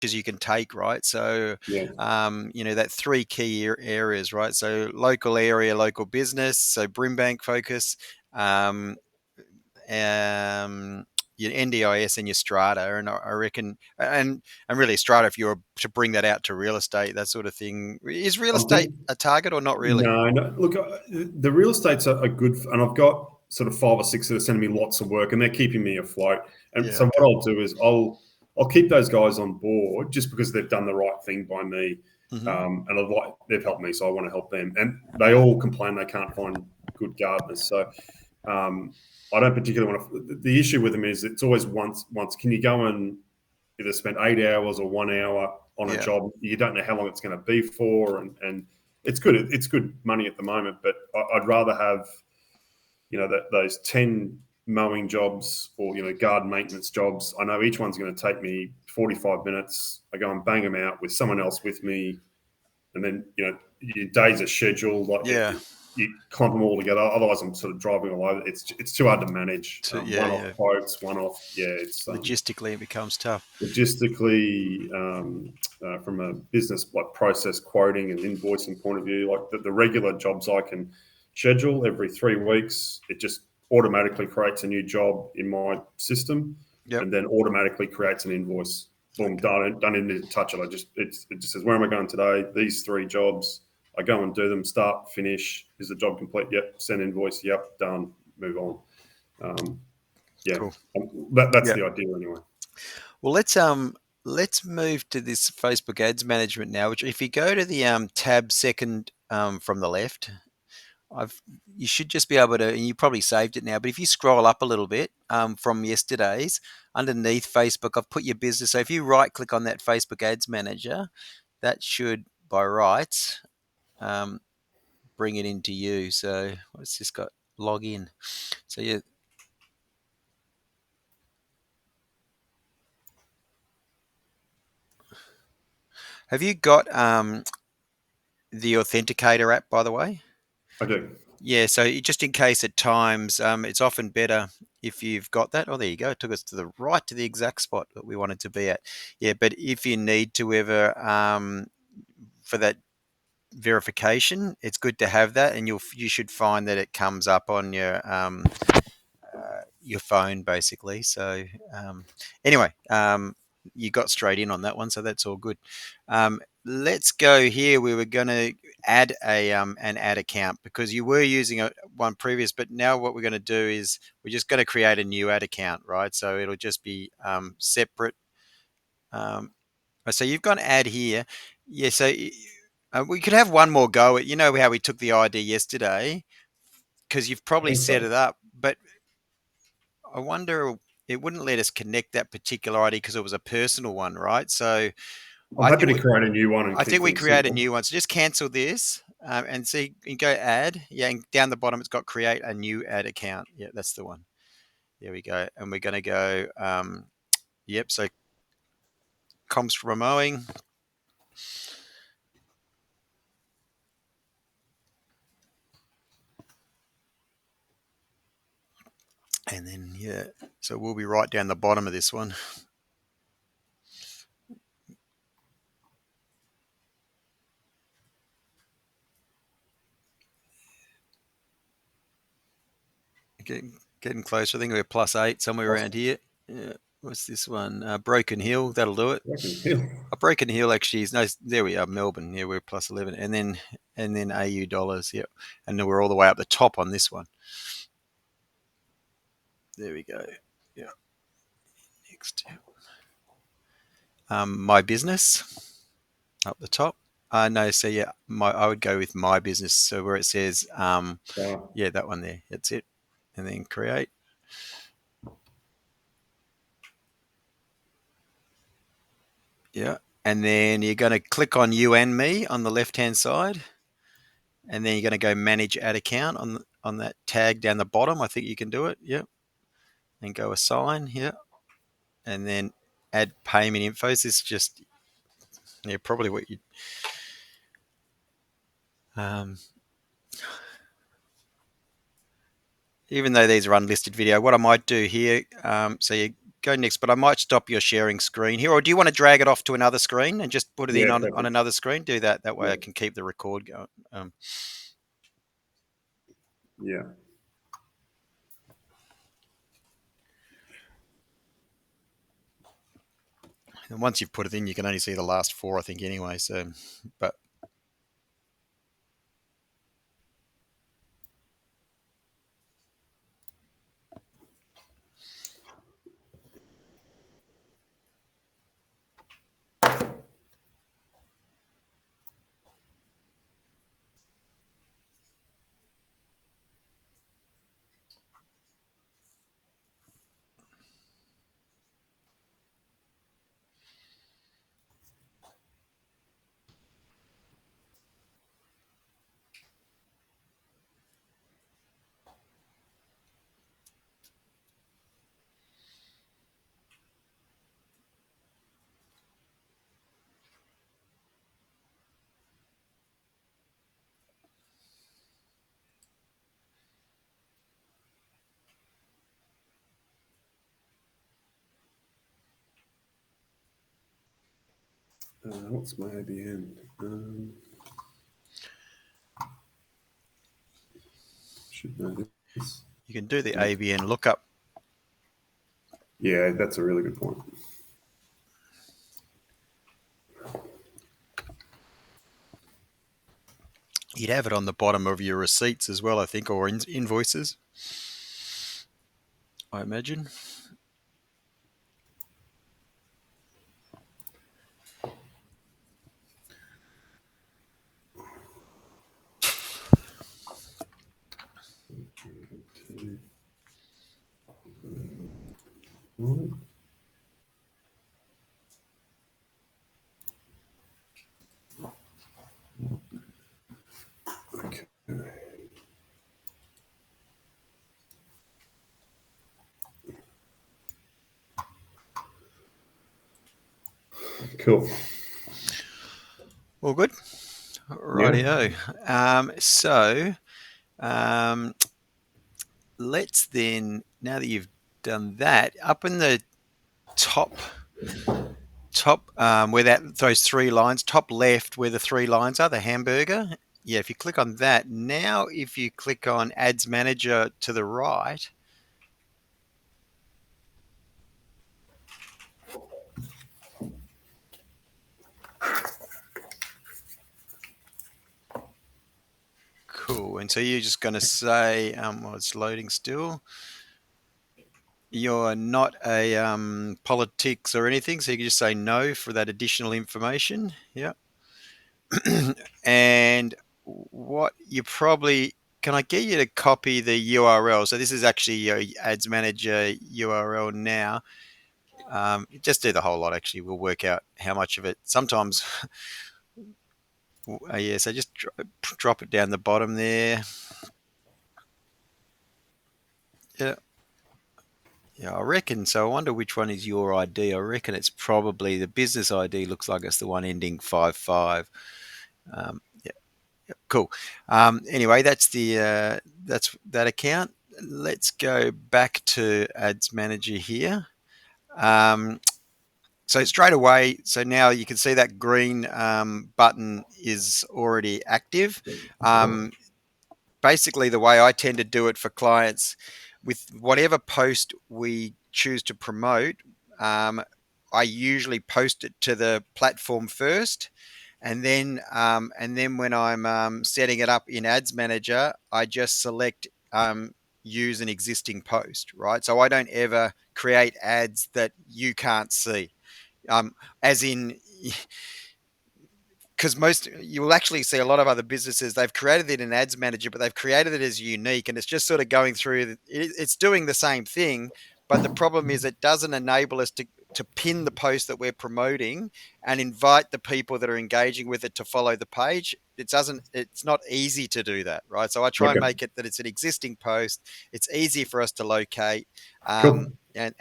you can take, right? So, Yeah. that three key areas, right? So local area, local business. So Brimbank focus, um, um, your NDIS and your strata, and I reckon, and really strata, if you were to bring that out to real estate, that sort of thing. Is real I'm estate thinking. a target or not really? No, no. Look, the real estate's a good, and I've got sort of five or six that are sending me lots of work, and they're keeping me afloat. And Yeah. so what Okay. I'll do is I'll keep those guys on board just because they've done the right thing by me, Hmm. and they've helped me, so I want to help them. And they all complain they can't find good gardeners, so I don't particularly want to. The issue with them is it's always once. Can you go and either spend 8 hours or 1 hour on a Yeah. job? You don't know how long it's going to be for, and it's good. It's good money at the moment, but I'd rather have those 10 mowing jobs or garden maintenance jobs. I know each one's going to take me 45 minutes. I go and bang them out with someone else with me, and then your days are scheduled. Like Yeah. you clump them all together. Otherwise, I'm sort of driving all over. It's too hard to manage. So yeah, One off yeah. quotes, one off. Yeah, it's Logistically, it becomes tough. logistically, from a business like process quoting and invoicing point of view, like the regular jobs I can schedule every 3 weeks. It just automatically creates a new job in my system, Yep. and then automatically creates an invoice. Boom, Okay. done. Don't even need to touch it. It just says, where am I going today? These 3 jobs. I go and do them. Start, finish. Is the job complete? Yep. Send invoice. Yep. Done. Move on. Um, yeah, Cool. that's Yeah. the idea anyway. Well, let's move to this Facebook ads management now. Which, if you go to the tab second from the left, I've you should just be able to, and you probably saved it now. But if you scroll up a little bit from yesterday's, underneath Facebook, I've put your business. So if you right click on that Facebook ads manager, that should by rights um, bring it into you. So what's this got? Log in. So yeah, have you got the Authenticator app, by the way? I do. Yeah, so just in case at times, it's often better if you've got that. Oh, there you go. It took us to the right to the exact spot that we wanted to be at. Yeah, but if you need to ever for that verification, it's good to have that, and you should find that it comes up on your phone basically. So anyway, you got straight in on that one, so that's all good. Let's go here. We were going to add an ad account because you were using one previous, but now what we're going to do is we're just going to create a new ad account, right? So it'll just be separate. Um, so you've got an ad here, yeah. So we could have one more go at how we took the ID yesterday because you've I probably think set so. it up, but I wonder, it wouldn't let us connect that particular ID because it was a personal one, right? So I'm I happy think to we, create a new one and I keep think we things create a simple. new one. So just cancel this and see, you go add, yeah, and down the bottom it's got create a new ad account. Yeah, that's the one. There we go, and we're going to go. Yep. So Comstra Mowing, and then yeah. So we'll be right down the bottom of this one. Getting closer. I think we're +8 somewhere around Awesome. here. Yeah. What's this one? Broken Hill. That'll do it. Working hill. A Broken Hill actually is no. There we are, Melbourne. Yeah, we're +11, and then AU dollars. Yep, and then we're all the way up the top on this one. There we go. Yeah. Next, my business up the top. No, so yeah, I would go with my business. So where it says, Wow. yeah, that one there. That's it, and then create. Yeah, and then you're going to click on you and me on the left hand side, and then you're going to go manage ad account on that tag down the bottom. I think you can do it. Yep, and go assign. Yeah, and then add payment info. This is just, yeah, probably what you. Um, Even though these are unlisted video, what I might do here, so you go next, but I might stop your sharing screen here. Or do you want to drag it off to another screen and just put it in Yeah, on perfect. another screen? Do that. That way Yeah, I can keep the record going. yeah. And once you've put it in, you can only see the last four, I think, anyway. So, but What's my ABN? Should know this. you can do the Yeah. ABN lookup. Yeah, that's a really good point. You'd have it on the bottom of your receipts as well, I think, or invoices, I imagine. Right. Okay. Cool. All good. Yeah. Rightio. So um, let's then, now that you've done that, up in the top where those three lines, top left where the three lines are, the hamburger. Yeah, if you click on that, now if you click on Ads Manager to the right, cool. And so you're just going to say, well, it's loading still. You're not a politics or anything, so you can just say no for that additional information. Yeah. And what you probably can I get you to copy the URL? So this is actually your Ads Manager URL now. Just do the whole lot. Actually, we'll work out how much of it. Sometimes, yeah. So just drop it down the bottom there. Yeah. Yeah, I reckon. So I wonder which one is your ID. I reckon it's probably the business ID. Looks like it's the one ending 55. Yeah, yeah, cool. Anyway, that's that account. Let's go back to Ads Manager here. Um, so straight away, so now you can see that green button is already active. Um, Basically, the way I tend to do it for clients, with whatever post we choose to promote, um, I usually post it to the platform first, and then when I'm setting it up in Ads Manager, I just select use an existing post, right? So I don't ever create ads that you can't see. As in, because most you will actually see a lot of other businesses, they've created it in Ads Manager, but they've created it as unique, and it's just sort of going through. It's doing the same thing, but the problem is it doesn't enable us to pin the post that we're promoting and invite the people that are engaging with it to follow the page. It doesn't. It's not easy to do that, right? So I try and Okay. make it that it's an existing post. It's easy for us to locate. Cool. And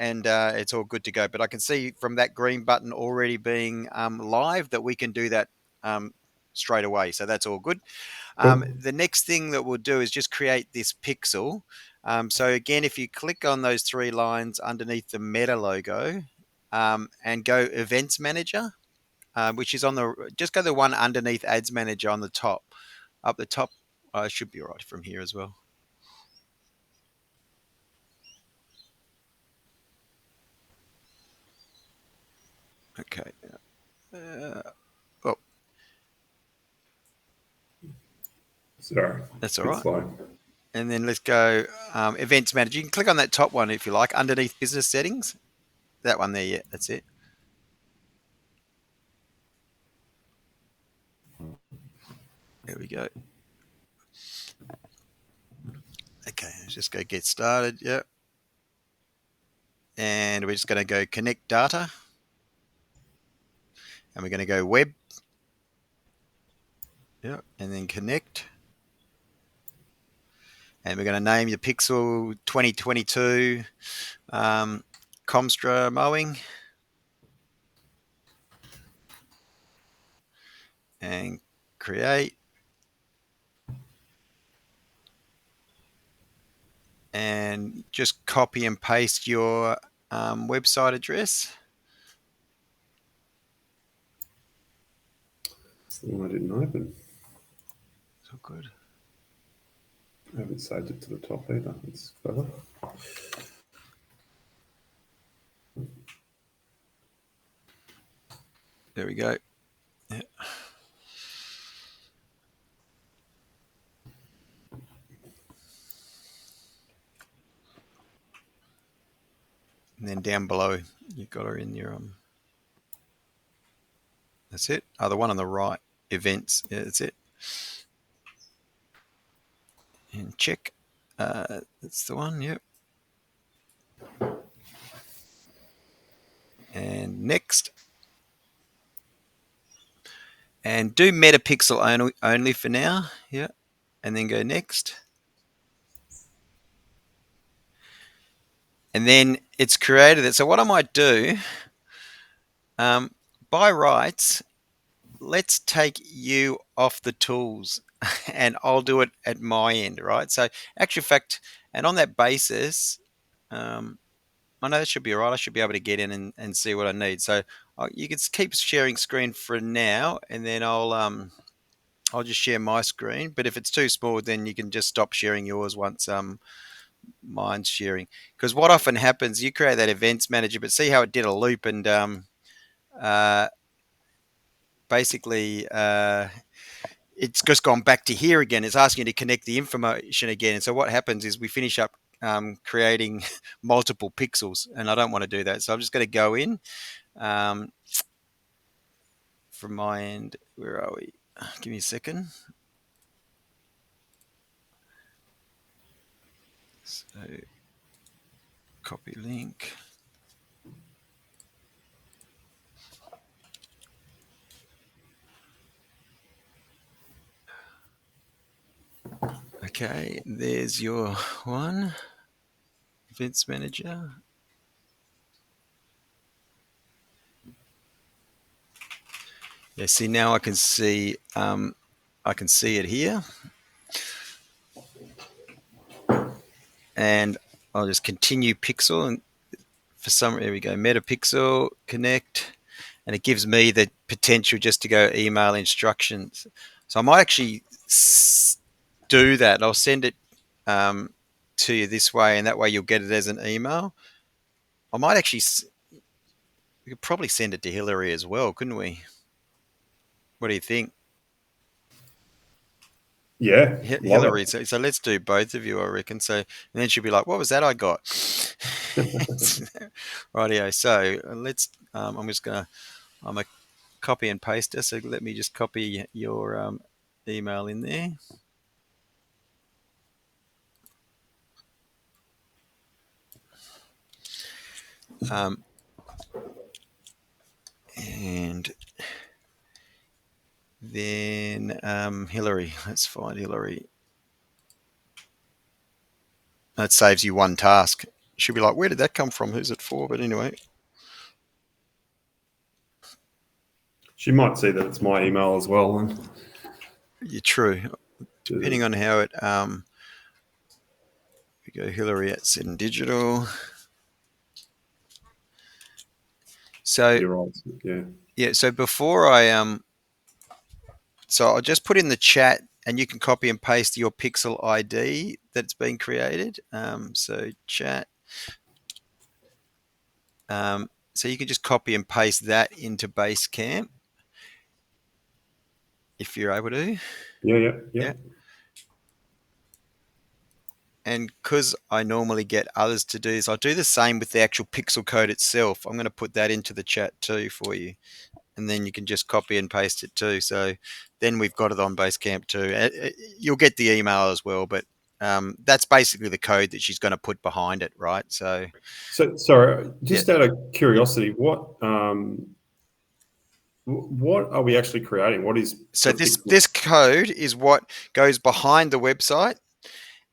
it's all good to go. But I can see from that green button already being live that we can do that um, straight away. So that's all good. Cool. The next thing that we'll do is just create this pixel. So again, if you click on those three lines underneath the Meta logo and go Events Manager, which is on just go the one underneath Ads Manager on the top. Up the top, should be right from here as well. Okay. Oh, Sorry, that's all bit right. slow. And then let's go Events Manager. You can click on that top one if you like, underneath Business Settings. That one there, yeah, that's it. There we go. Okay, let's just go get started. Yep. And we're just going to go Connect Data. And we're going to go Web. Yep. And then Connect. And we're going to name the pixel 2022 Comstra Mowing. And create. And just copy and paste your website address. It's the one I didn't open. So good. I haven't saved it to the top either. It's clever. There we go. Yeah. And then down below, you've got her in your that's it. Oh, the one on the right, events. Yeah, that's it. And check. That's the one. Yep. And next. And do metapixel only for now. Yeah. And then go next. And then it's created it. So what I might do, by rights, let's take you off the tools and I'll do it at my end, right? So actual fact, and on that basis, I know that should be all right. I should be able to get in and see what I need. So you can keep sharing screen for now, and then I'll just share my screen. But if it's too small, then you can just stop sharing yours once mine's sharing. Because what often happens, you create that events manager, but see how it did a loop and uh, basically it's just gone back to here again. It's asking you to connect the information again. And so what happens is we finish up creating multiple pixels, and I don't want to do that. So I'm just going to go in from my end. Where are we? Give me a second. So copy link. Okay, there's your one. Events manager. Yeah, see now I can see it here. And I'll just continue pixel, and for some, there we go, metapixel connect, and it gives me the potential just to go email instructions. So I might actually do that. I'll send it to you this way, and that way you'll get it as an email. I might actually, we could probably send it to Hillary as well, couldn't we? What do you think? Yeah, love Hillary. it. So let's do both of you, I reckon. So and then she'll be like, "What was that I got?" Rightio. So let's. I'm just gonna. I'm a copy and paste. So let me just copy your email in there. And then Hillary. Let's find Hillary. That saves you one task. She'll be like, "Where did that come from? Who's it for?" But anyway, She might see that it's my email as well. And you're true. Depending on how it. We go Hillary at Sin Digital. So You're right. Yeah. yeah, so before I so I'll just put in the chat and you can copy and paste your pixel ID that's been created. So chat. So you can just copy and paste that into Basecamp if you're able to. Yeah. Yeah. Yeah. Yeah. And because I normally get others to do this, I'll do the same with the actual pixel code itself. I'm going to put that into the chat too for you. And then you can just copy and paste it too. So then we've got it on Basecamp too. You'll get the email as well, but that's basically the code that she's going to put behind it, right? So So, sorry, yeah. just out of curiosity, what are we actually creating? What is So the this pixel? this code is what goes behind the website,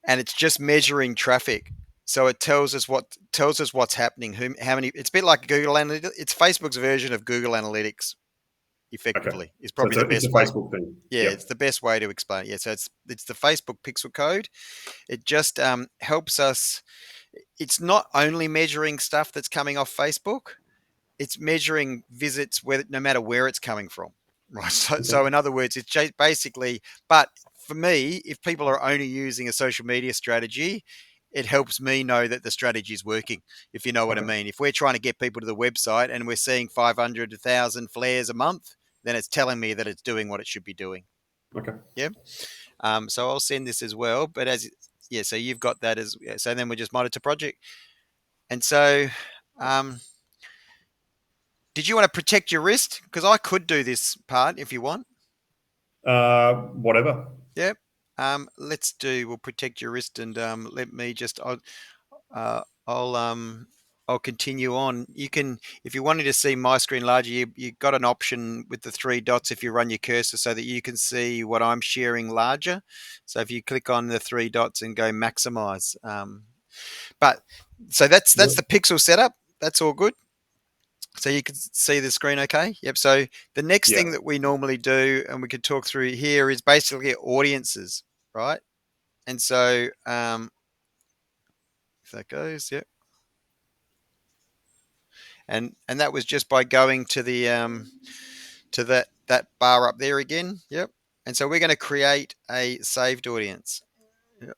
and it's just measuring traffic. So it tells us what's happening, how many. It's a bit like Google Analytics. It's Facebook's version of Google Analytics. Okay, Effectively, is so probably the it's a best way. Facebook thing. Yeah, Yep. it's the best way to explain it. Yeah, so it's the Facebook pixel code. It just helps us. It's not only measuring stuff that's coming off Facebook. It's measuring visits whether no matter where it's coming from, right? So Okay. in other words, it's basically. But for me, if people are only using a social media strategy, it helps me know that the strategy is working. If you know what I Okay. mean. If we're trying to get people to the website and we're seeing 500 to 1,000 flares a month, then it's telling me that it's doing what it should be doing. Okay. Yeah. So I'll send this as well. But yeah, so you've got that as yeah, so then we just monitor project. And so did you want to protect your wrist? Because I could do this part if you want. Whatever. Yep. Let's do. We'll protect your wrist, and let me just. Uh, I'll I'll continue on. You can, if you wanted to see my screen larger, you got an option with the three dots if you run your cursor so that you can see what I'm sharing larger. So if you click on the three dots and go maximize, but so that's Yep. the pixel setup. That's all good. So you can see the screen okay? Yep. So the next Yeah. thing that we normally do, and we could talk through here, is basically audiences, right? And so if that goes, yep. And that was just by going to the to that bar up there again. Yep. And so we're going to create a saved audience. Yep.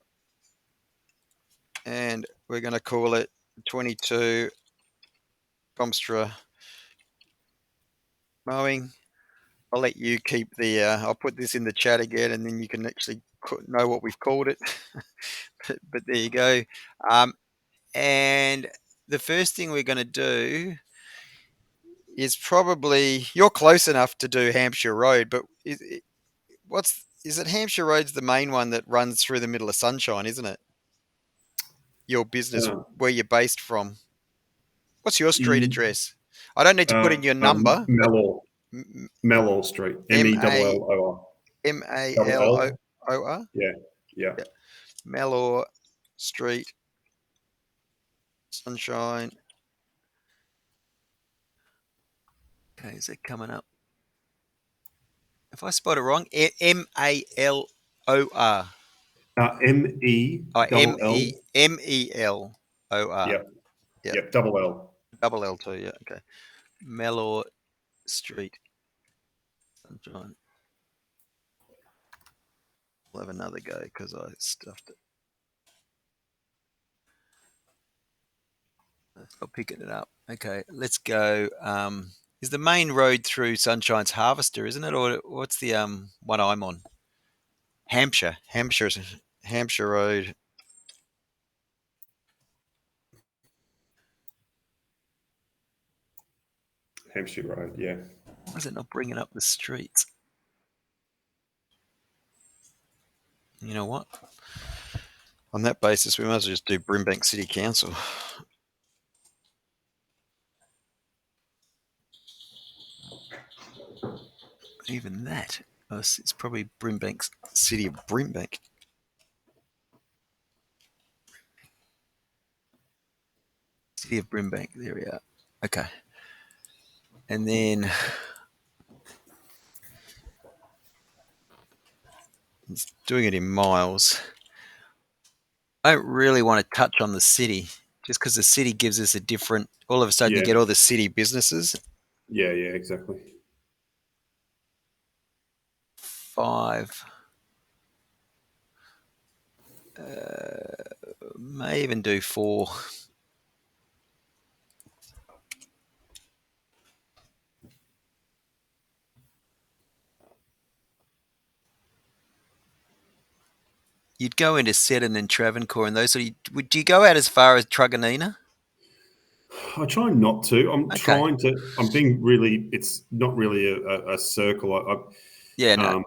And we're going to call it 22 Comstra Mowing. I'll let you keep the. I'll put this in the chat again, and then you can actually know what we've called it. But there you go. Um, and the first thing we're going to do is probably you're close enough to do Hampshire Road, but is it Hampshire Road's the main one that runs through the middle of Sunshine, isn't it? Your business Uh, where you're based from. What's your street e, address? I don't need to put in your number, but Mellor, Mellor Street. M A Mellor. M A Double L O L. O R. Yeah. Yeah. Yeah, Mellor Street, Sunshine. Okay, is it coming up? If I spot it wrong, Malor. Oh, Mellor. Melor. Yep. Yeah, Yep. Double L. double L too. Yeah, okay. Mellor Street, Sunshine. We'll have another go because I stuffed it. Stop picking it up. Okay, let's go. Is the main road through Sunshine's Harvester, isn't it, or what's the one I'm on? Hampshire Road. Hampshire Road. Yeah. Why is it not bringing up the streets? You know what? On that basis, we might as well just do Brimbank City Council. Even that, it's probably Brimbank City of Brimbank. City of Brimbank. There we are. Okay, and then it's doing it in miles. I don't really want to touch on the city just because the city gives us a different. All of a sudden, you Yeah, get all the city businesses. yeah, exactly. 5. May even do 4. You'd go into Seddon and Travancore and those. Would you go out as far as Truganina? I try not to. I'm Okay. trying to. I'm being really. It's not really a circle. Yeah. No.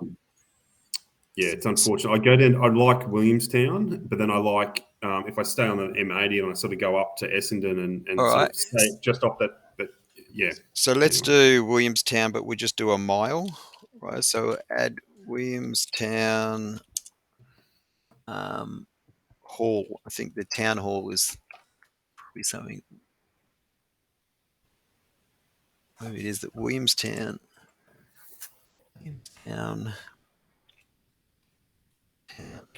Yeah, it's unfortunate. I go down. I like Williamstown, but then I like if I stay on the M80 and I sort of go up to Essendon All and sort right. of stay just off that. But yeah, So let's anyway. do Williamstown, but we just do a mile, right? So add Williamstown um, Hall. I think the town hall is probably something. Maybe it is that Williamstown. Town.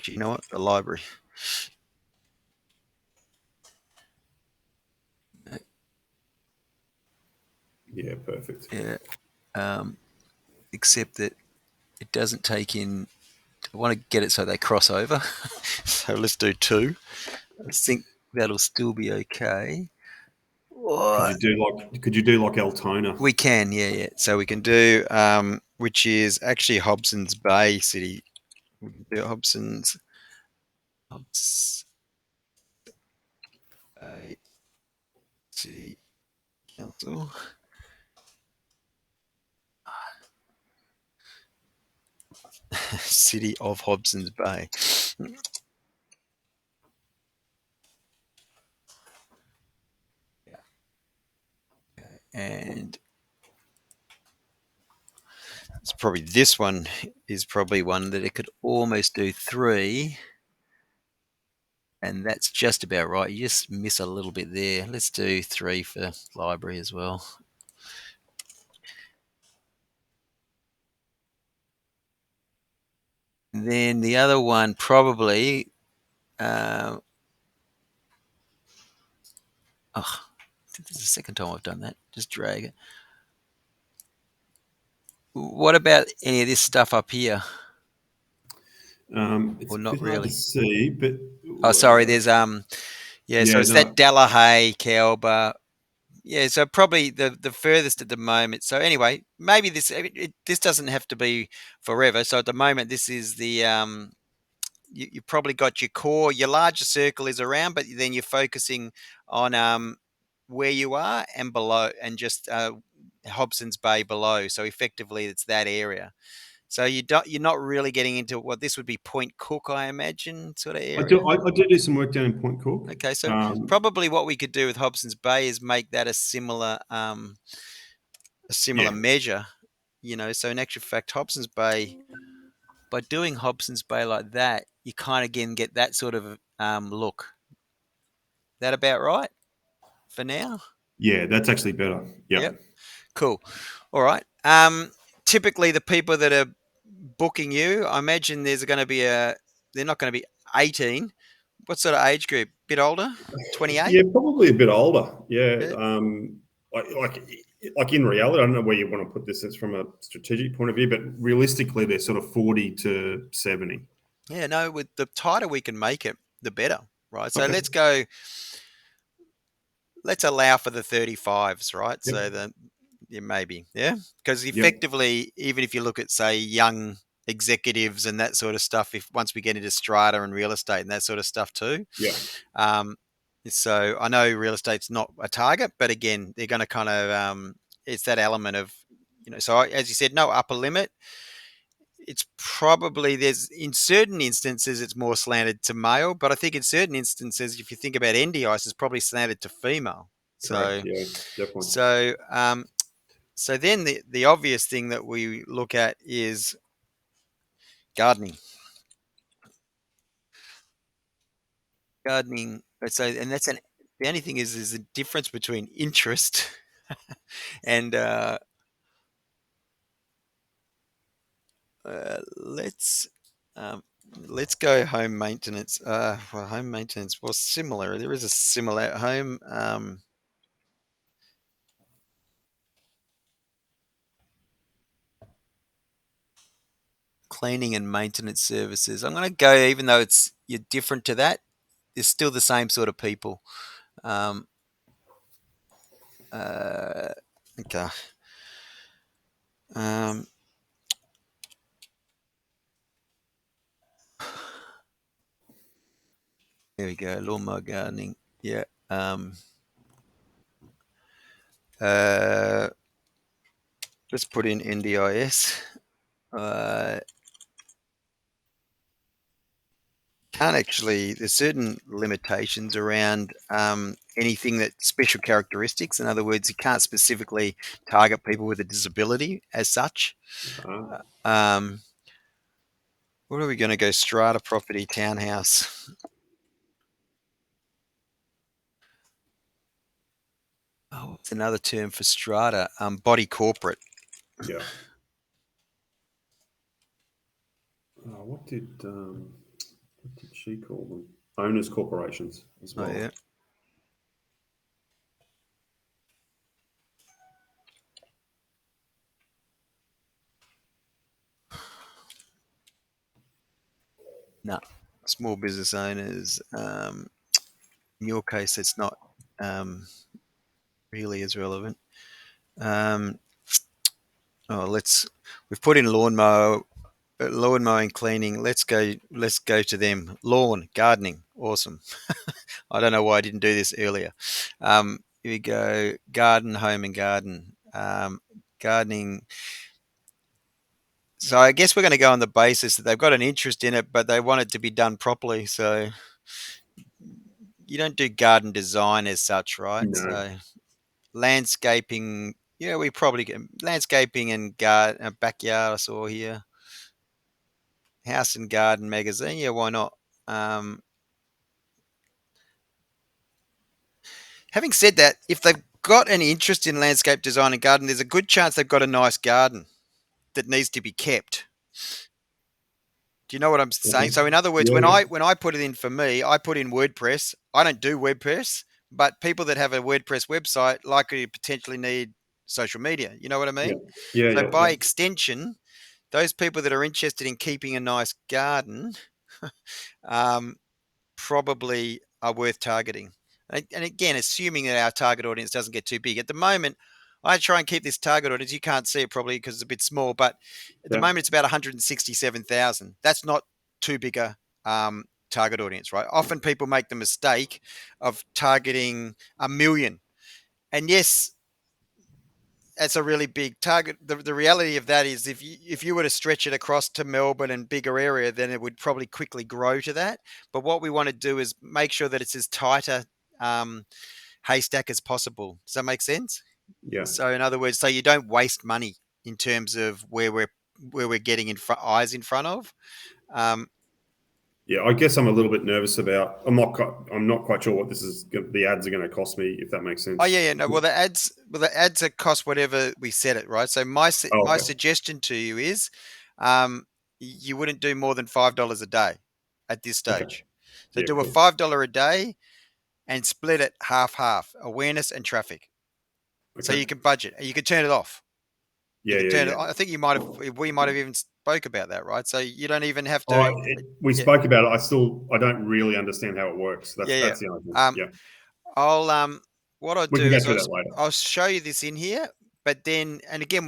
Do you know what? The library. Yeah, perfect. Yeah. Um, except that it doesn't take in. I want to get it so they cross over. So let's do 2. I think that'll still be okay. Could What? you do like? Could you do like Altona? We can, yeah, yeah. So we can do, which is actually Hobson's Bay City. We can do Hobs Bay City Council. City of Hobson's Bay. And it's probably this one is probably one that it could almost do 3. And that's just about right. You just miss a little bit there. Let's do 3 for library as well. And then the other one probably. Uh, oh, this is the second time I've done that. Just drag it. What about any of this stuff up here? It's Or a not bit hard to really? see, but Oh, sorry. There's yeah. So yeah, it's no, that Delahaye, Kelba. Yeah. So probably the furthest at the moment. So anyway, maybe this doesn't have to be forever. So at the moment, this is the you probably got your core. Your larger circle is around, but then you're focusing on where you are and below, and just Hobson's Bay below. So effectively, it's that area. So you're not really getting into what this would be Point Cook, I imagine, sort of I do. area. I do some work down in Point Cook. Okay, so Um, probably what we could do with Hobson's Bay is make that a similar yeah, measure. So in actual fact, Hobson's Bay, by doing Hobson's Bay like that, you kind of again get that sort of look. That about right for now? yeah, that's actually better. Yep. Yep. Cool. All right. Typically, the people that are booking you, I imagine they're not going to be 18. What sort of age group? Bit older? 28? Yeah, probably a bit older. Yeah. Yeah. Like in reality, I don't know where you want to put this. It's from a strategic point of view, but realistically, they're sort of 40 to 70. Yeah, no, with the tighter we can make it, the better, right? So Okay. let's allow for the 35s, right? Yep. So that, yeah, maybe, yeah, because Yep. effectively, even if you look at, say, young executives and that sort of stuff, if once we get into strata and real estate and that sort of stuff too, Yeah. um, so I know real estate's not a target, but again, they're going to kind of it's that element of, So as you said, no upper limit. It's probably there's in certain instances it's more slanted to male, but I think in certain instances, if you think about NDIS, it's probably slanted to female. Correct. So Yeah. Definitely. so so then the obvious thing that we look at is gardening. Gardening. So and that's an the only thing is a difference between interest and let's Um, let's go home maintenance. Well, home maintenance was similar. There is a similar home cleaning and maintenance services. I'm going to go, even though you're different to that. It's still the same sort of people. Um, uh, okay. Um, there we go. Lawnmower gardening. Yeah. Uh, let's put in NDIS. Uh, can't actually. There's certain limitations around anything that special characteristics. In other words, you can't specifically target people with a disability as such. Uh, Um, what are we going to go? Strata property townhouse. Oh, it's another term for strata. Body corporate. yeah. What did she call them? Owners corporations as Oh well. yeah. No. Small business owners. In your case, it's not um, really as relevant. Um, oh, we've put in lawn mowing, cleaning. Let's go to them. Lawn gardening, awesome. I don't know why I didn't do this earlier. Here we go. Garden, home, and garden. Gardening. So I guess we're going to go on the basis that they've got an interest in it, but they want it to be done properly. So you don't do garden design as such, right? No. So landscaping, yeah, we probably get landscaping and garden, backyard. I saw here, house and garden magazine. Yeah, why not? Um, having said that, if they've got an interest in landscape design and garden, there's a good chance they've got a nice garden that needs to be kept. Do you know what I'm saying? Okay. So in other words, Yeah, when yeah, I put it in for me, I put in WordPress. I don't do WordPress, but people that have a WordPress website likely potentially need social media. You know what I yeah, mean? yeah, So yeah, by yeah, extension, those people that are interested in keeping a nice garden um, probably are worth targeting. And again, assuming that our target audience doesn't get too big. At the moment, I try and keep this target audience. You can't see it probably because it's a bit small, but at the yeah, moment it's about 167,000. That's not too big a target audience, right? Often people make the mistake of targeting a million. And yes, that's a really big target. The reality of that is if you were to stretch it across to Melbourne and bigger area, then it would probably quickly grow to that. But what we want to do is make sure that it's as tighter um, haystack as possible. Does that make sense? yeah. So in other words, so you don't waste money in terms of where we're getting eyes in front of. Um, Yeah, I guess I'm a little bit nervous about. I'm not quite sure what the ads are going to cost me, if that makes oh yeah, sense. yeah, no. Well, the ads are cost whatever we set it, right? So Oh, my okay, suggestion to you is, um, you wouldn't do more than $5 a day at this okay, stage. So yeah, do a cool, $5 a day and split it half half, awareness and traffic. So okay, you can budget. You can turn it off. You yeah, can yeah, turn it. yeah. I think we might have even spoke about that, right? So you don't even have Oh, to. we Yeah, spoke about it. I don't really understand how it works. yeah, yeah. That's the only thing. Um, Yeah, I'll what I'll we can do go is through that later. I'll show you this in here, but then and again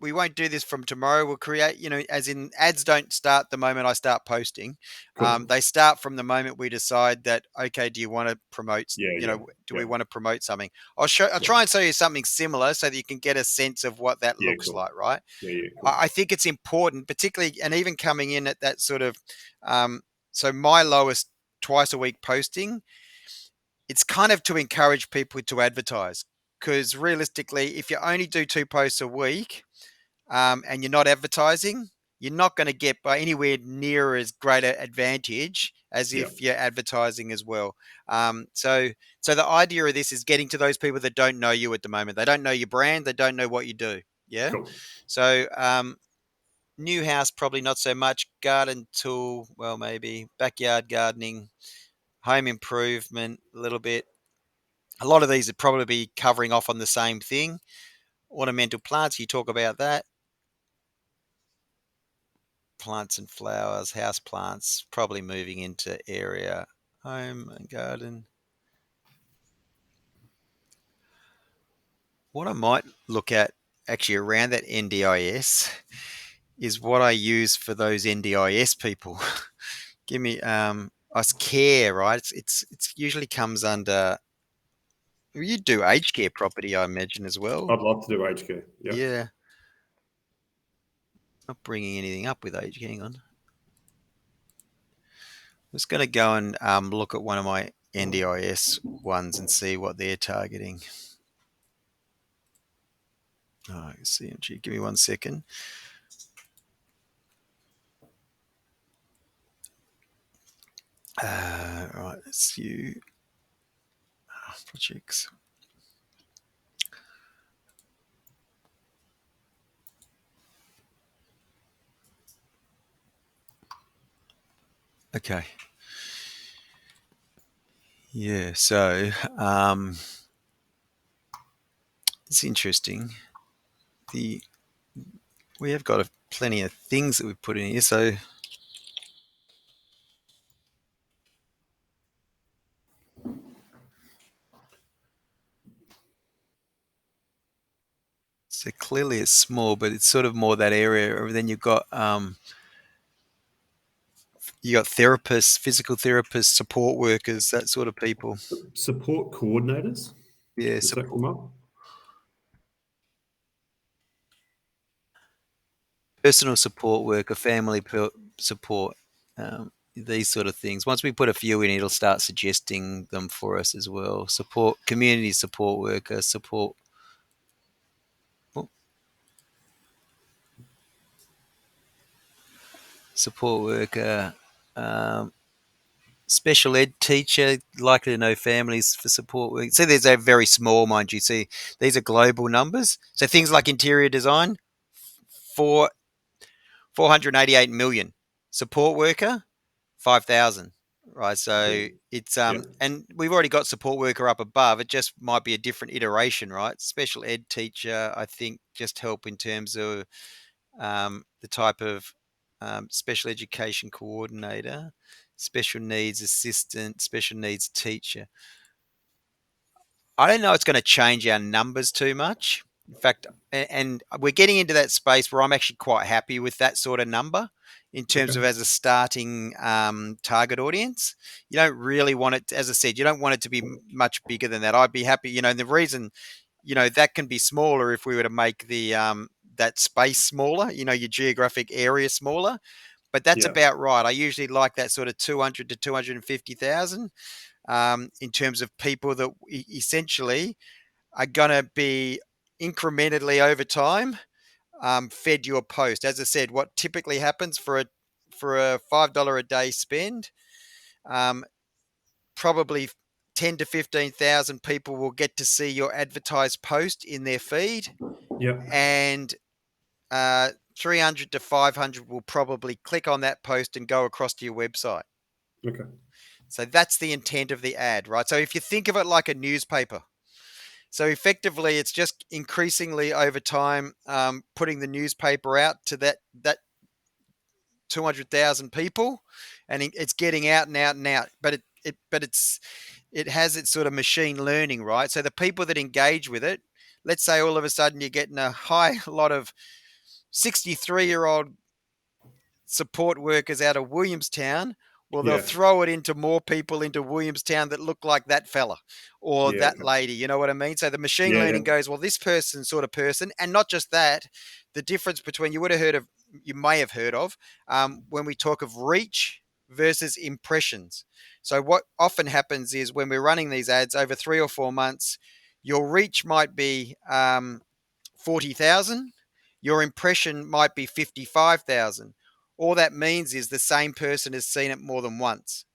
we won't do this from tomorrow. We'll create, as in ads don't start the moment I start posting. Cool. They start from the moment we decide that, okay, do you want to promote? Yeah, yeah, Do yeah, we want to promote something? I'll yeah, try and show you something similar so that you can get a sense of what that yeah. looks Cool. like, right? Yeah, yeah, cool. I think it's important, particularly and even coming in at that sort of so my lowest twice a week posting, it's kind of to encourage people to advertise because realistically, if you only do 2 posts a week and you're not advertising, you're not going to get by anywhere near as great an advantage as Yeah, if you're advertising as well. So the idea of this is getting to those people that don't know you at the moment. They don't know your brand. They don't know what you do. Yeah. cool. So New house, probably not so much. Garden tool, well, maybe. Backyard gardening, home improvement, a little bit. A lot of these would probably be covering off on the same thing. Ornamental plants, you talk about that. Plants and flowers, house plants, probably moving into area, home and garden. What I might look at actually around that NDIS is what I use for those NDIS people. Give me us care, right? It's usually comes under. Well, you do aged care property, I imagine, as well. I'd love to do aged care. Yeah. Yeah, not bringing anything up with aged care. Hang on. I'm just going to go and look at one of my NDIS ones and see what they're targeting. Oh, CMG. Give me 1 second. Right, let's you projects. Okay. Yeah, so it's interesting. The We have got plenty of things that we've put in here. So clearly it's small, but it's sort of more that area. And then you got therapists, physical therapists, support workers, that sort of people. Support coordinators. Yeah, Does that support, come up? personal support worker, support, these sort of things. Once we put a few in, it'll start suggesting them for us as well. Support, community support worker, oh, support worker, um, special ed teacher, likely to know families for support work. So there's a very small, mind you. See, these are global numbers. So things like interior design, for 488 million. Support worker, 5,000. Right. So it's Yeah. and we've already got support worker up above. It just might be a different iteration, right? Special ed teacher, I think, just help in terms of the type of special education coordinator, special needs assistant, special needs teacher. I don't know it's going to change our numbers too much. In fact, and we're getting into that space where I'm actually quite happy with that sort of number in terms Okay. of as a starting target audience. You don't really want it, as I said, you don't want it to be much bigger than that. I'd be happy, and the reason, that can be smaller if we were to make the that space smaller, your geographic area smaller. But that's Yeah. about right. I usually like that sort of 200 to 250,000 in terms of people that essentially are going to be incrementally over time fed you a post. As I said, what typically happens for a $5 a day spend, um, probably 10 to 15,000 people will get to see your advertised post in their feed, Yeah. and 300 to 500 will probably click on that post and go across to your website. Okay. So that's the intent of the ad, right? So if you think of it like a newspaper, so effectively, it's just increasingly over time putting the newspaper out to that 200,000 people, and it's getting out and out and out. It has its sort of machine learning, right? So the people that engage with it, let's say all of a sudden you're getting a high lot of 63-year-old support workers out of Williamstown. Well, they'll Yeah. throw it into more people into Williamstown that look like that fella or Yeah. that Okay. lady. You know what I mean? So the machine Yeah. Yeah. learning goes, well, this person sort of person, and not just that, the difference between you may have heard of when we talk of reach versus impressions. So what often happens is when we're running these ads over 3 or 4 months, your reach might be 40,000, your impression might be 55,000. All that means is the same person has seen it more than once,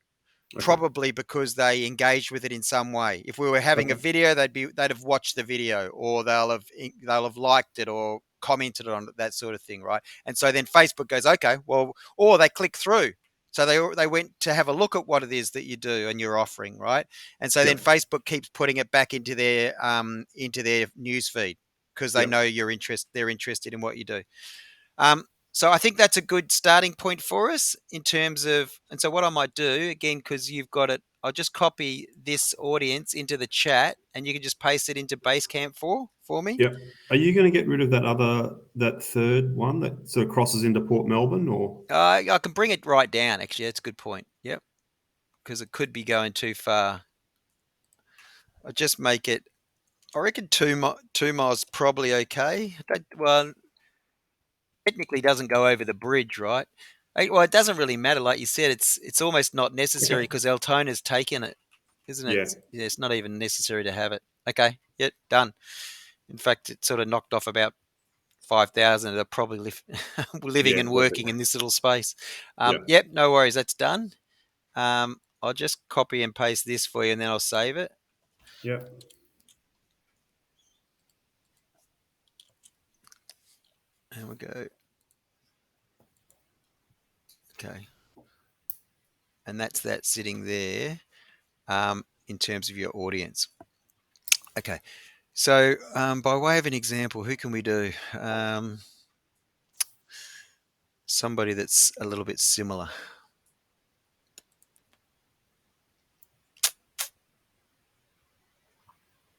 Okay. probably because they engaged with it in some way. If we were having a Okay. video, they'd have watched the video, or they'll have liked it, or commented on it, that sort of thing, right? And so then Facebook goes, okay, well, or they click through. So they went to have a look at what it is that you do and you're offering, right? And so then Yep. Facebook keeps putting it back into their news feed because they know Yep. they're interested in what you do. Um, so I think that's a good starting point for us in terms of, and so what I might do again, because you've got it, I'll just copy this audience into the chat, and you can just paste it into Basecamp for me. Yep. Are you going to get rid of that third one that sort of crosses into Port Melbourne, or? I can bring it right down. Actually, that's a good point. Yep, because it could be going too far. I just make it. I reckon 2 miles probably okay. Well, technically doesn't go over the bridge, right? Well, it doesn't really matter. Like you said, it's almost not necessary Okay. because Altona's taken it, isn't it? Yeah. Yeah, it's not even necessary to have it. Okay, yep, done. In fact, it sort of knocked off about 5,000 that are probably living Yeah. and Perfect. working in this little space. Yep. Yep, no worries, that's done. I'll just copy and paste this for you, and then I'll save it. Yep. There we go. Okay, and that's that sitting there in terms of your audience. Okay, so by way of an example, who can we do? Somebody that's a little bit similar.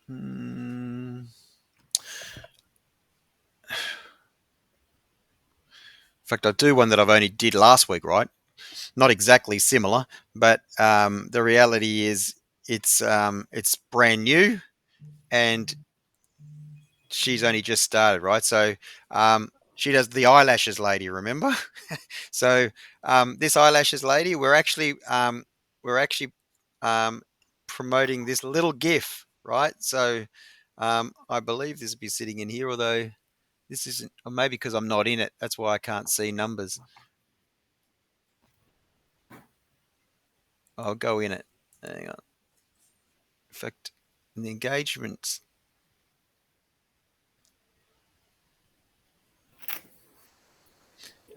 In fact, I do one that I've only did last week, right? Not exactly similar, but the reality is it's brand new and she's only just started, right? So she does the eyelashes lady, remember? So this eyelashes lady, we're actually um, promoting this little GIF, right? So I believe this will be sitting in here, although this isn't, or maybe because I'm not in it, that's why I can't see numbers. I'll go in it. Hang on. In fact, in the engagements,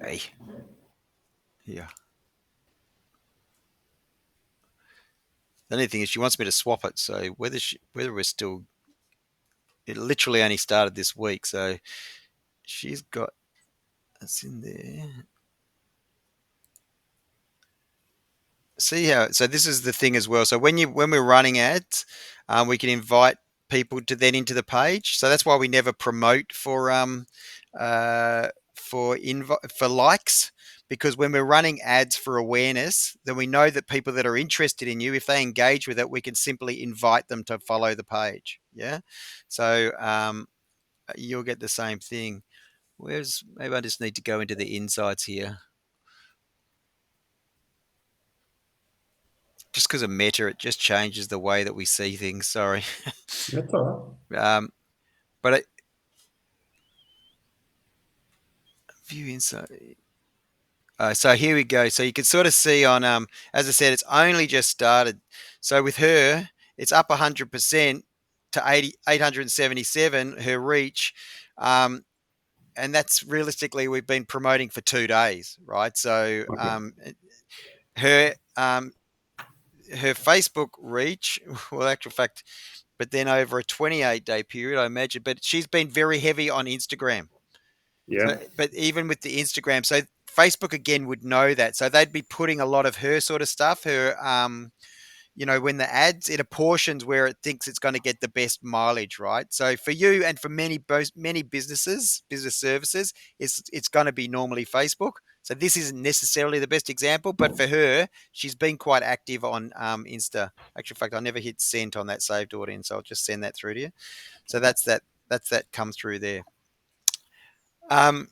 hey, yeah. The only thing is, she wants me to swap it. So whether we're still, it literally only started this week. So she's got it's in there. See how? So this is the thing as well. So when we're running ads, we can invite people to then into the page. So that's why we never promote for likes, because when we're running ads for awareness, then we know that people that are interested in you, if they engage with it, we can simply invite them to follow the page. Yeah. So you'll get the same thing. Where's maybe I just need to go into the insights here. Just because of meta, it just changes the way that we see things. Sorry. That's all um, but it, view insight. So here we go. So you can sort of see on, as I said, it's only just started. So with her, it's up 100% to 877, her reach. Um, and that's realistically, we've been promoting for 2 days, right? So right. Okay. her, her Facebook reach, well, actual fact, but then over a 28-day period, I imagine, but she's been very heavy on Instagram. So, Yeah. but even with the Instagram, so Facebook again would know that, so they'd be putting a lot of her sort of stuff. When the ads, it apportions where it thinks it's going to get the best mileage, right? So for you and for many businesses, business services, it's going to be normally Facebook. So this isn't necessarily the best example, but for her, she's been quite active on Insta. Actually, in fact, I never hit send on that saved audience, so I'll just send that through to you. So that's that. That's that come through there. Um,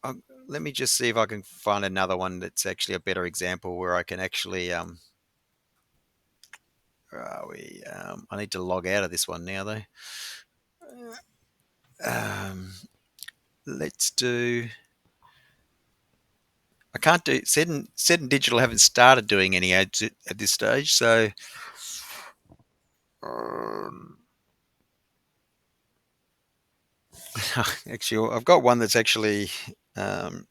i Let me just see if I can find another one that's actually a better example where I can actually where are we? I need to log out of this one now though. Um, let's do. I can't do Said and Digital haven't started doing any ads at this stage, so um, Actually, I've got one that's actually. Um,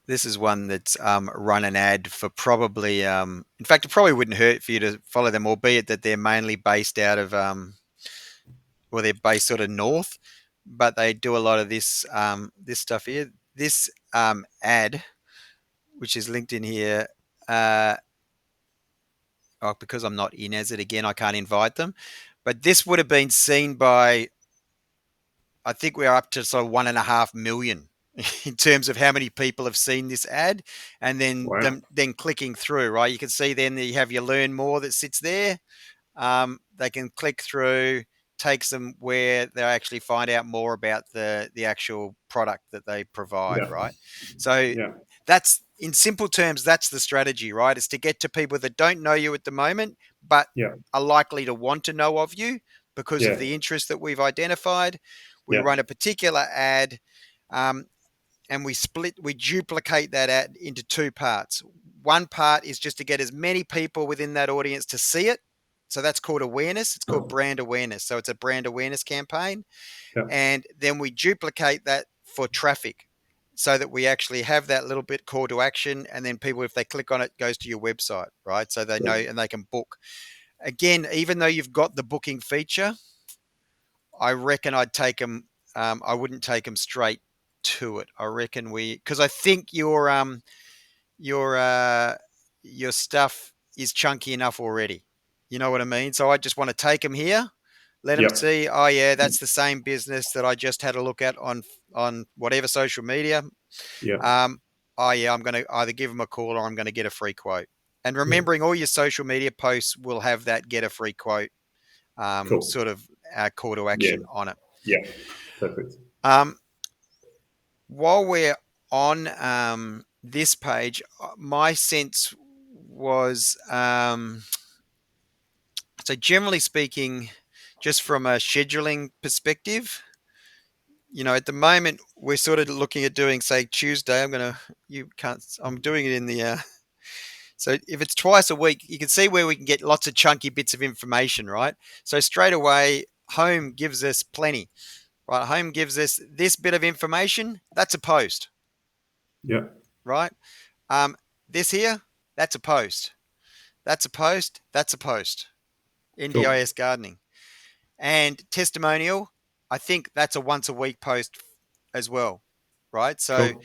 this is one that's run an ad for probably. In fact, it probably wouldn't hurt for you to follow them, albeit that they're mainly based out of. Well, they're based sort of north, but they do a lot of this stuff here. This ad, which is linked in here. Uh, oh, because I'm not in as it again, I can't invite them. But this would have been seen by, I think we're up to sort of 1.5 million in terms of how many people have seen this ad, and then Wow. them clicking through. Right, you can see then that you have your learn more that sits there. They can click through, takes them where they actually find out more about the actual product that they provide. Yeah. Right, so Yeah. that's in simple terms, that's the strategy, right? It's to get to people that don't know you at the moment, but Yeah. are likely to want to know of you because of Yeah. the interest that we've identified. We Yeah. run a particular ad, um, and we duplicate that ad into two parts. One part is just to get as many people within that audience to see it. So that's called awareness. It's called brand awareness. So it's a brand awareness campaign. Yeah. And then we duplicate that for traffic so that we actually have that little bit call to action. And then people, if they click on it, goes to your website, right? So they know Cool. and they can book. Again, even though you've got the booking feature, I reckon I'd take them. I wouldn't take them straight to it. I reckon because I think your your stuff is chunky enough already. You know what I mean? So I just want to take them here, let them Yeah. see. Oh yeah, that's the same business that I just had a look at on whatever social media. Yeah. Um, oh yeah, I'm going to either give them a call or I'm going to get a free quote. And Yeah. remembering all your social media posts will have that get a free quote Cool. sort of call to Yeah. action on it. Yeah. Perfect. Um, while we're on this page, my sense was so generally speaking, just from a scheduling perspective, at the moment we're sort of looking at doing, say, Tuesday. You can't, I'm doing it in the, so if it's twice a week, you can see where we can get lots of chunky bits of information, right? So straight away, home gives us plenty, right? Home gives us this bit of information. That's a post, Yeah. right? Um, this here, that's a post. That's a post. That's a post. Cool. NDIS gardening and testimonial. I think that's a once a week post as well, right? So, Cool.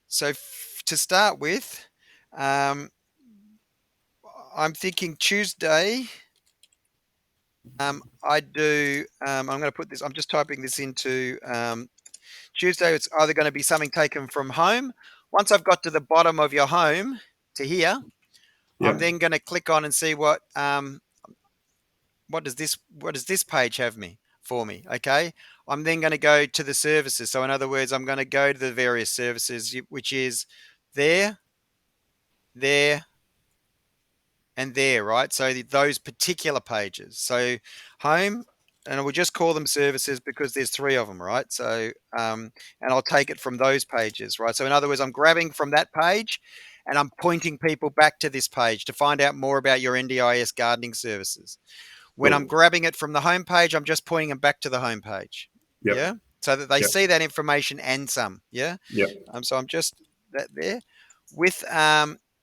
so, to start with, um, I'm thinking Tuesday. I do. I'm going to put this. I'm just typing this into Tuesday. It's either going to be something taken from home. Once I've got to the bottom of your home to here, I'm Yeah. then going to click on and see what does this page have me for me. Okay, I'm then going to go to the services. So in other words, I'm going to go to the various services, which is there, there, and there, right? So those particular pages. So home, and we'll just call them services because there's three of them, right? So and I'll take it from those pages, right? So in other words, I'm grabbing from that page and I'm pointing people back to this page to find out more about your NDIS gardening services. When I'm Cool. grabbing it from the homepage, I'm just pointing them back to the homepage. Yep. Yeah. So that they Yep. see that information and some. Yeah. Yep. So I'm just that there with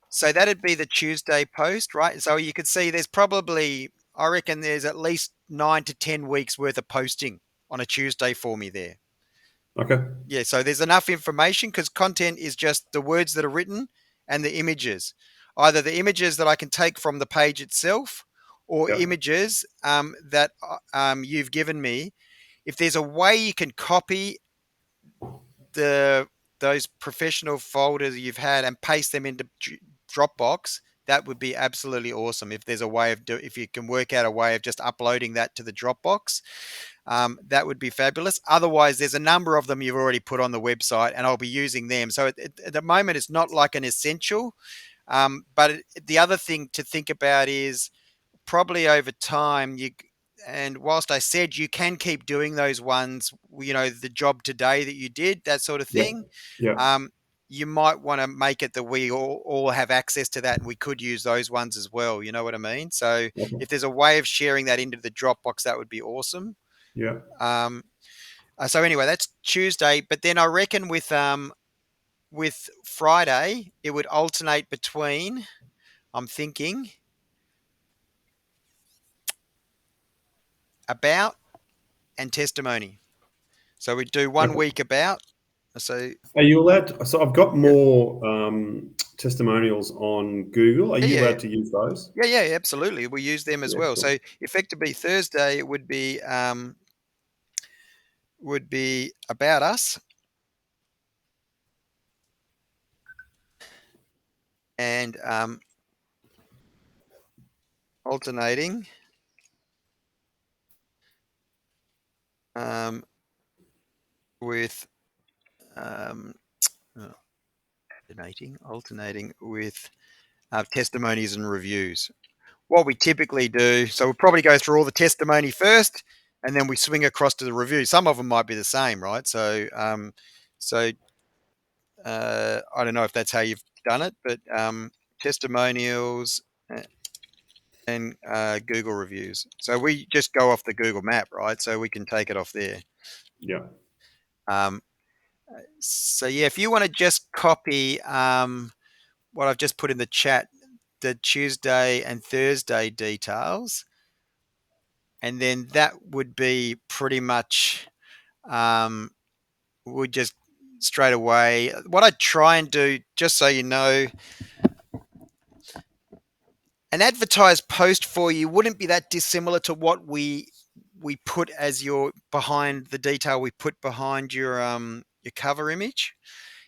so that'd be the Tuesday post, right? So you could see there's probably, I reckon there's at least 9 to 10 weeks worth of posting on a Tuesday for me there. Okay. Yeah, so there's enough information because content is just the words that are written and the images. Either the images that I can take from the page itself or Yep. images that you've given me. If there's a way you can copy the those professional folders you've had and paste them into Dropbox, that would be absolutely awesome. If there's a way if you can work out a way of just uploading that to the Dropbox, that would be fabulous. Otherwise, there's a number of them you've already put on the website, and I'll be using them. So at the moment, it's not like an essential. The other thing to think about is probably over time, and whilst I said you can keep doing those ones, the job today that you did, that sort of Yeah. thing, Yeah. um, you might want to make it that we all have access to that, and we could use those ones as well. You know what I mean? So Okay. if there's a way of sharing that into the Dropbox, that would be awesome. Yeah. Um, so anyway, that's Tuesday. But then I reckon with Friday, it would alternate between. I'm thinking about and testimony. So we do one Okay. week about. So Are you allowed so I've got yeah, more testimonials on Google. Are yeah, you yeah, allowed to use those? yeah, yeah, absolutely. We use them as Yeah, well. cool. So effectively Thursday would be about us, and alternating um, with um, oh, alternating with testimonies and reviews. What we typically do, so we'll probably go through all the testimony first, and then we swing across to the review. Some of them might be the same, right? So I don't know if that's how you've done it, but testimonials and Google reviews. So we just go off the Google map, right? So we can take it off there. Yeah. Um, so yeah, if you want to just copy what I've just put in the chat, the Tuesday and Thursday details, and then that would be pretty much would just straight away. What I try and do, just so you know, an advertised post for you wouldn't be that dissimilar to what we put as your behind the detail we put behind your cover image.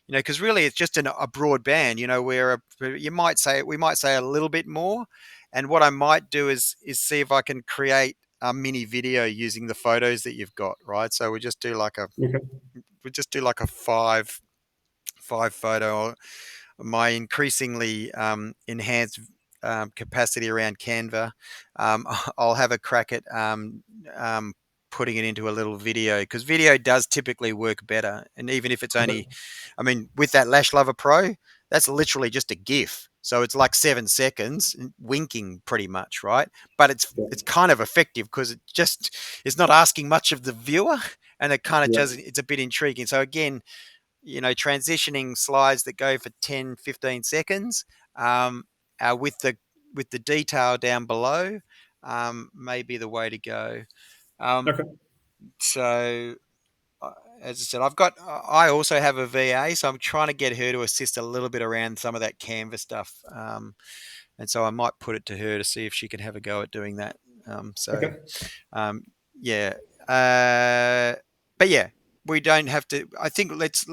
Because really it's just a broad band. Where you might say we might say a little bit more, and what I might do is see if I can create a mini video using the photos that you've got, right? So Okay. we just do like a five photo, my increasingly enhanced capacity around Canva. I'll have a crack at um, putting it into a little video, because video does typically work better. And even if it's only, Okay. I mean, with that Lash Lover Pro, that's literally just a GIF. So it's like 7 seconds, winking pretty much, right? But Yeah. it's kind of effective because it's not asking much of the viewer, and it kind of Yeah. just it's a bit intriguing. So again, transitioning slides that go for 10, 15 seconds um, with the detail down below may be the way to go. Um, Okay. so, uh, as I said, I also have a VA, so I'm trying to get her to assist a little bit around some of that Canva stuff. And so I might put it to her to see if she can have a go at doing that. So, Okay. um, yeah. But yeah, we don't have to. I think let's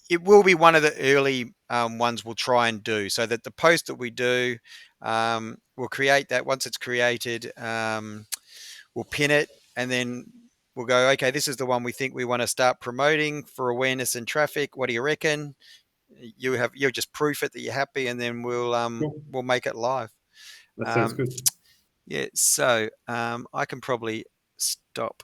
it will be one of the early ones we'll try and do, so that the post that we do, we'll create that. Once it's created, we'll pin it, and then we'll go, okay, this is the one we think we want to start promoting for awareness and traffic. What do you reckon? You'll just proof it that you're happy, and then Cool. we'll make it live. That sounds Um, good. yeah, so I can probably stop